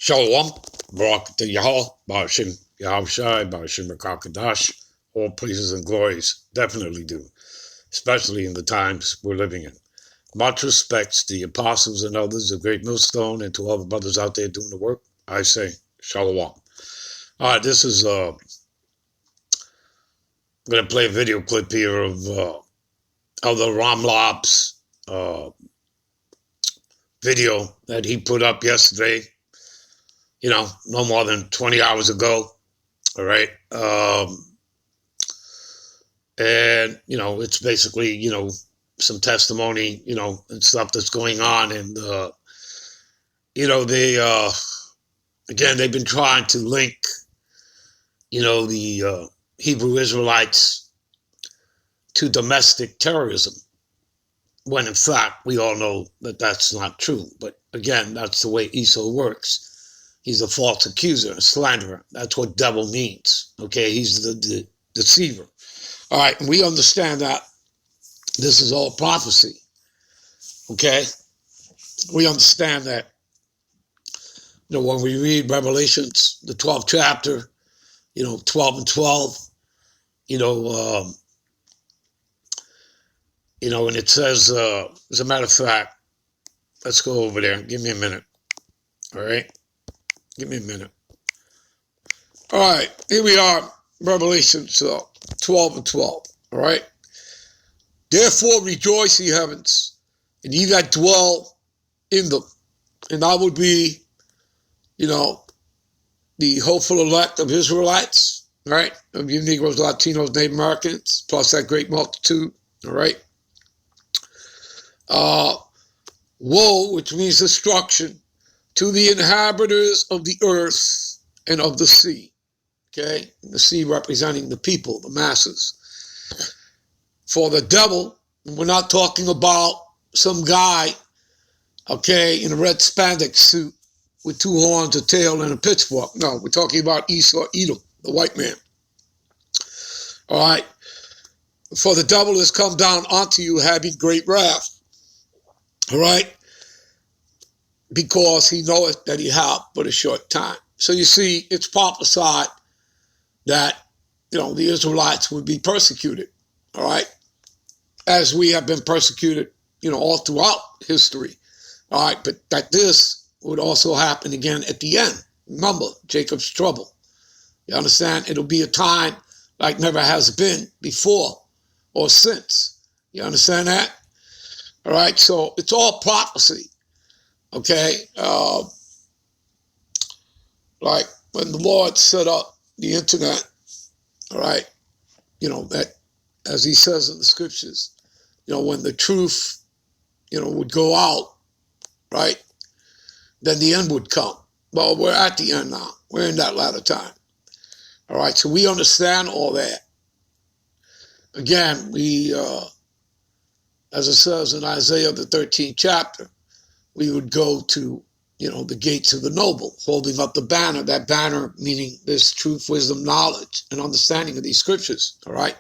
Shalom, Barak Yahweh, Barashim Yahushai, Barashim Rakakadash. All praises and glories definitely do, especially in the times we're living in. Much respects to the apostles and others of Great Millstone and to all the brothers out there doing the work. I say Shalom. All right, this is I'm going to play a video clip here of the Ramlop's video that he put up yesterday, no more than 20 hours ago. All right. And, it's basically, some testimony, and stuff that's going on. And, they, again, they've been trying to link, the Hebrew Israelites to domestic terrorism, when in fact, we all know that that's not true. But again, that's the way Esau works. He's a false accuser, a slanderer. That's what devil means. Okay, he's the deceiver. All right, we understand that this is all prophecy. Okay, we understand that. When we read Revelations, the 12th chapter, 12 and 12, and it says, as a matter of fact, let's go over there. Give me a minute. All right. Give me a minute. All right, here we are, Revelation 12 and 12, all right? Therefore rejoice, ye heavens, and ye that dwell in them. And I would be, the hopeful elect of Israelites, right? Of you Negroes, Latinos, Native Americans, plus that great multitude, all right? Woe, which means destruction, to the inhabitants of the earth and of the sea. Okay, the sea representing the people, the masses. For the devil, we're not talking about some guy, okay, in a red spandex suit with two horns, a tail, and a pitchfork. No, we're talking about Esau, Edom, the white man. All right. For the devil has come down unto you having great wrath. All right. Because he knoweth that he hath but a short time. So you see, it's prophesied that, the Israelites would be persecuted, all right, as we have been persecuted, all throughout history, all right, but that this would also happen again at the end. Remember, Jacob's trouble. You understand? It'll be a time like never has been before or since. You understand that? All right, so it's all prophecy, okay? Like when the Lord set up the internet, all right, that, as he says in the scriptures, when the truth, would go out, right, then the end would come. Well, we're at the end now. We're in that latter time. All right, so we understand all that. Again, we, as it says in Isaiah, the 13th chapter, we would go to, the gates of the noble, holding up the banner, that banner meaning this truth, wisdom, knowledge, and understanding of these scriptures, all right?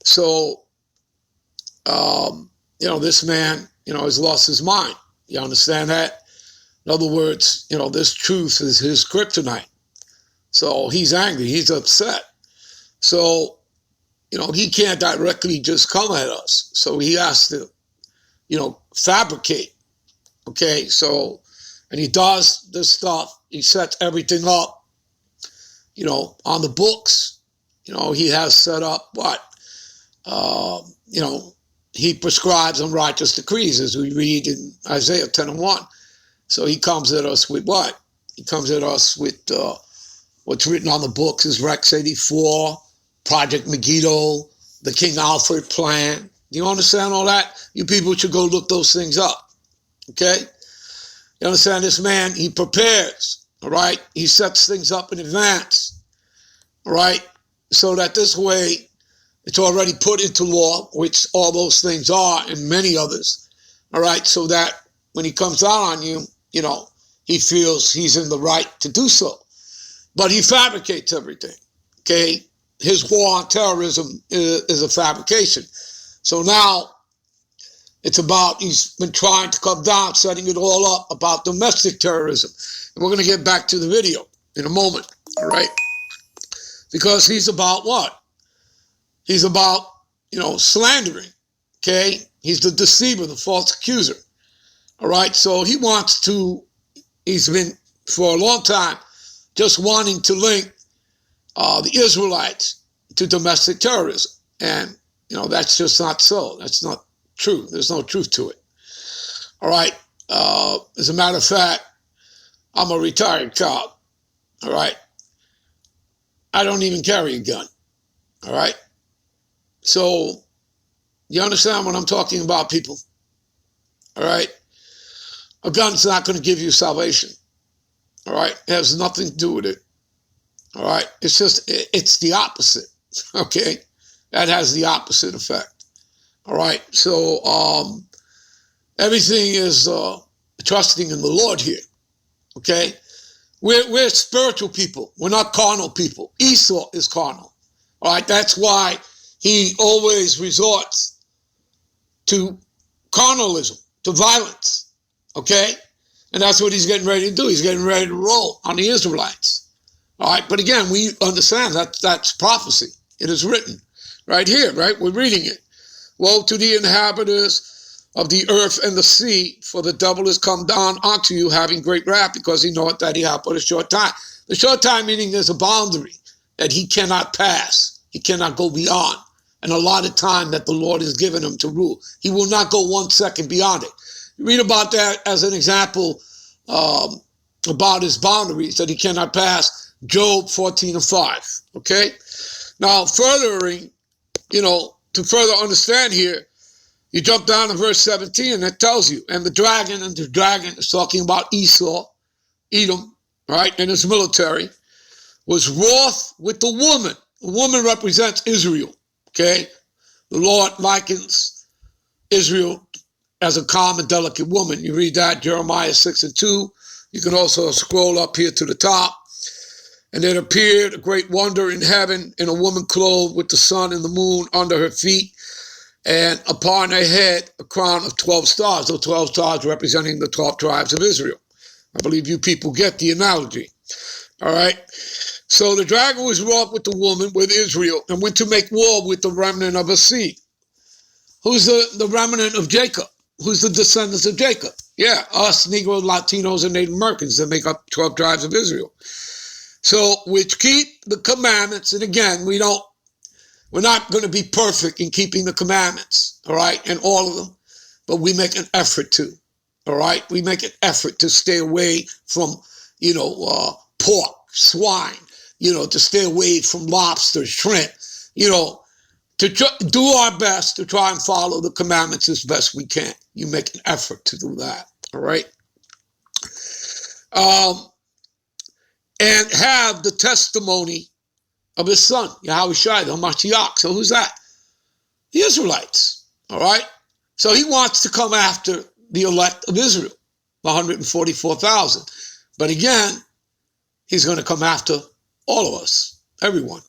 So, this man, has lost his mind. You understand that? In other words, this truth is his kryptonite. So he's angry, he's upset. So, he can't directly just come at us. So he has to, fabricate, okay? So, and he does this stuff. He sets everything up, on the books. He has set up what? He prescribes unrighteous decrees, as we read in Isaiah 10 and 1. So he comes at us with what? He comes at us with what's written on the books is Rex 84, Project Megiddo, the King Alfred plan. Do you understand all that? You people should go look those things up, okay? You understand? This man, he prepares, all right? He sets things up in advance, all right? So that this way, it's already put into law, which all those things are, and many others, all right? So that when he comes out on you, he feels he's in the right to do so. But he fabricates everything, okay? His war on terrorism is a fabrication. So now, It's about, he's been trying to come down, setting it all up about domestic terrorism. And we're going to get back to the video in a moment, all right? Because he's about what? He's about, slandering, okay? He's the deceiver, the false accuser, all right? So he's been for a long time just wanting to link the Israelites to domestic terrorism. And, that's just not so. That's not true. There's no truth to it. All right. As a matter of fact, I'm a retired cop. All right. I don't even carry a gun. All right. So you understand what I'm talking about, people? All right. A gun's not going to give you salvation. All right. It has nothing to do with it. All right. It's the opposite. Okay. That has the opposite effect. All right. So everything is trusting in the Lord here. Okay. We're spiritual people. We're not carnal people. Esau is carnal. All right. That's why he always resorts to carnalism, to violence. Okay. And that's what he's getting ready to do. He's getting ready to roll on the Israelites. All right. But again, we understand that that's prophecy. It is written right here, right? We're reading it. Woe to the inhabitants of the earth and the sea, for the devil is come down unto you, having great wrath, because he knoweth that he hath but a short time. The short time meaning there's a boundary that he cannot pass. He cannot go beyond. And a lot of time that the Lord has given him to rule. He will not go 1 second beyond it. You read about that as an example about his boundaries that he cannot pass. Job 14:5. Okay? Now, furthering, to further understand here, you jump down to verse 17, and it tells you, and the dragon is talking about Esau, Edom, right, and his military, was wroth with the woman. The woman represents Israel, okay? The Lord likens Israel as a calm and delicate woman. You read that, Jeremiah 6:2. You can also scroll up here to the top. And there appeared a great wonder in heaven, and a woman clothed with the sun and the moon under her feet, and upon her head a crown of 12 stars, the 12 stars representing the 12 tribes of Israel. I believe you people get the analogy. All right. So the dragon was wroth with the woman, with Israel, and went to make war with the remnant of her seed. Who's the remnant of Jacob? Who's the descendants of Jacob? Yeah, us Negro, Latinos, and Native Americans that make up 12 tribes of Israel. So, which keep the commandments, and again, we're not going to be perfect in keeping the commandments, all right, and all of them, but we make an effort to, all right? We make an effort to stay away from, pork, swine, to stay away from lobster, shrimp, to do our best to try and follow the commandments as best we can. You make an effort to do that, all right? And have the testimony of his son, Yahushua, the Mashiach. So who's that? The Israelites, all right? So he wants to come after the elect of Israel, the 144,000. But again, he's going to come after all of us, everyone,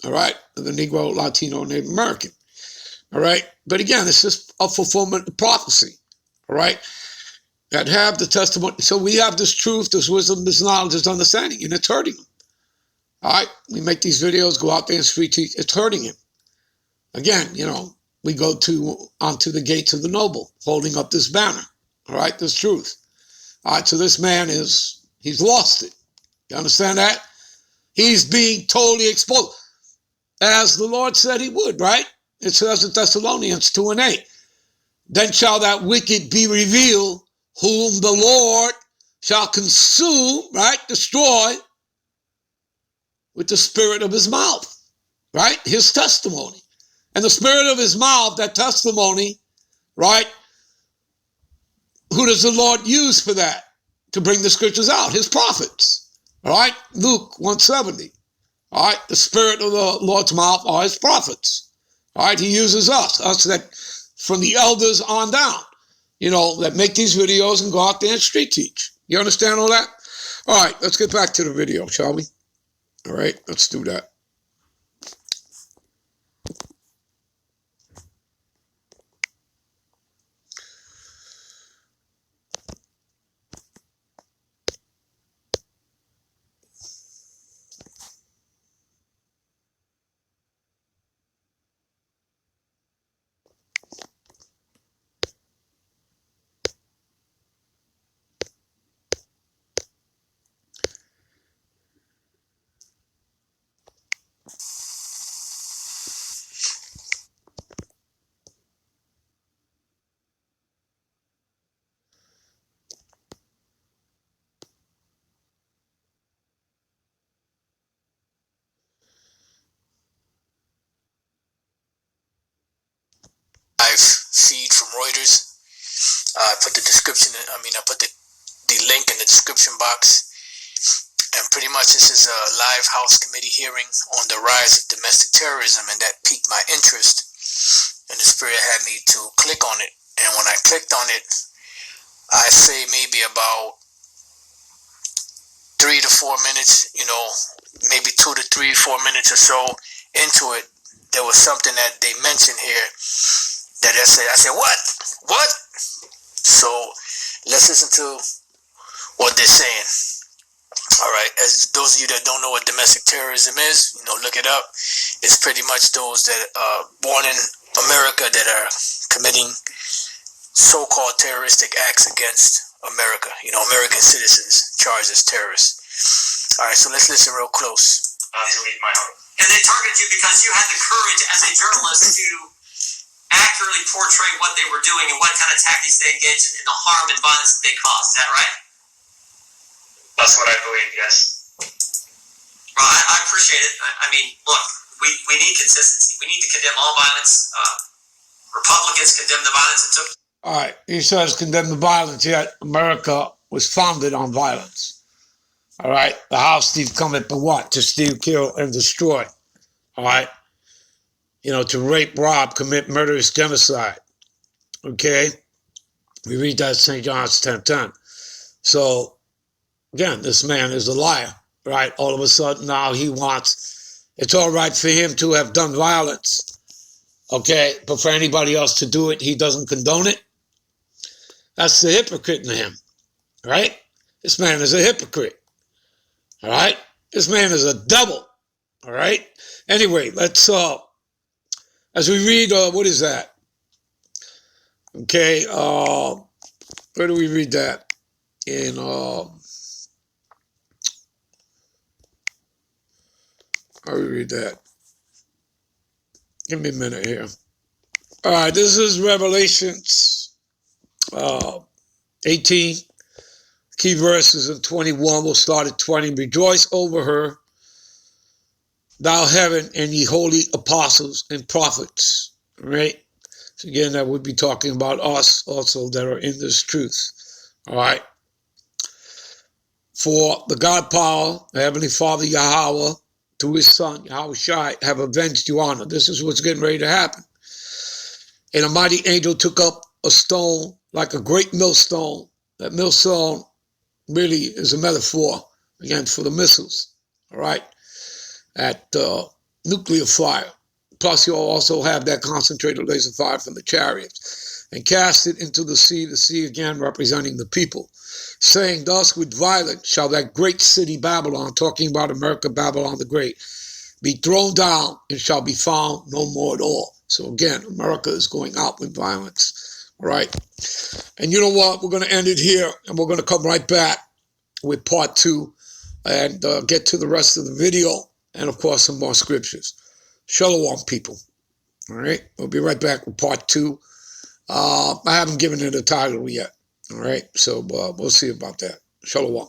all right? The Negro, Latino, Native American, all right? But again, it's just a fulfillment of prophecy, all right? That have the testimony. So we have this truth, this wisdom, this knowledge, this understanding, and it's hurting him. All right? We make these videos, go out there and street teach. It's hurting him. Again, we go onto the gates of the noble, holding up this banner. All right? This truth. All right? So this man he's lost it. You understand that? He's being totally exposed. As the Lord said he would, right? It says in Thessalonians 2:8. Then shall that wicked be revealed, whom the Lord shall consume, right, destroy, with the spirit of his mouth, right, his testimony. And the spirit of his mouth, that testimony, right, who does the Lord use for that? To bring the scriptures out, his prophets, all right, Luke 170, all right, the spirit of the Lord's mouth are his prophets, all right, he uses us that from the elders on down, that make these videos and go out there and street teach. You understand all that? All right, let's get back to the video, shall we? All right, let's do that. Reuters. I put the link in the description box. And pretty much this is a live House committee hearing on the rise of domestic terrorism, and that piqued my interest. And the Spirit had me to click on it. And when I clicked on it, I say maybe about 3 to 4 minutes, maybe 2 to 3, 4 minutes or so into it, there was something that they mentioned here that I said, what? So let's listen to what they're saying. All right, as those of you that don't know what domestic terrorism is, look it up. It's pretty much those that are born in America that are committing so-called terroristic acts against America. American citizens charged as terrorists. All right, so let's listen real close. To leave my home. And they targeted you because you had the courage as a journalist to accurately portray what they were doing and what kind of tactics they engaged in, and the harm and violence that they caused. Is that right? That's what I believe, yes. Well, I appreciate it. I mean, look, we need consistency. We need to condemn all violence. Republicans condemn the violence it took. All right, he says condemn the violence, yet America was founded on violence. All right, the House did come at the what? To steal, kill, and destroy. All right, to rape, rob, commit murderous genocide. Okay, we read that in St. John's 10:10. So, again, this man is a liar, right? All of a sudden now it's all right for him to have done violence, okay? But for anybody else to do it, he doesn't condone it. That's the hypocrite in him, right? This man is a hypocrite, all right? This man is a devil, all right? Anyway, let's, as we read, what is that? Okay, where do we read that? In, how do we read that? Give me a minute here. All right, this is Revelations 18. Key verses in 21. We'll start at 20. Rejoice over her, thou heaven, and ye holy apostles and prophets. All right? So again, that would be talking about us also that are in this truth. All right? For the God power, the Heavenly Father Yahweh, to his Son, Yahweh Shai, have avenged you honor. This is what's getting ready to happen. And a mighty angel took up a stone like a great millstone. That millstone really is a metaphor, again, for the missiles, all right, at nuclear fire. Plus, you'll also have that concentrated laser fire from the chariots. And cast it into the sea again representing the people, saying, thus with violence shall that great city Babylon, talking about America, Babylon the Great, be thrown down and shall be found no more at all. So again, America is going out with violence, all right? And you know what? We're going to end it here, and we're going to come right back with part 2 and get to the rest of the video, and of course, some more scriptures. Shalom, people. All right? We'll be right back with part 2. I haven't given it a title yet. All right? So we'll see about that. Shalom.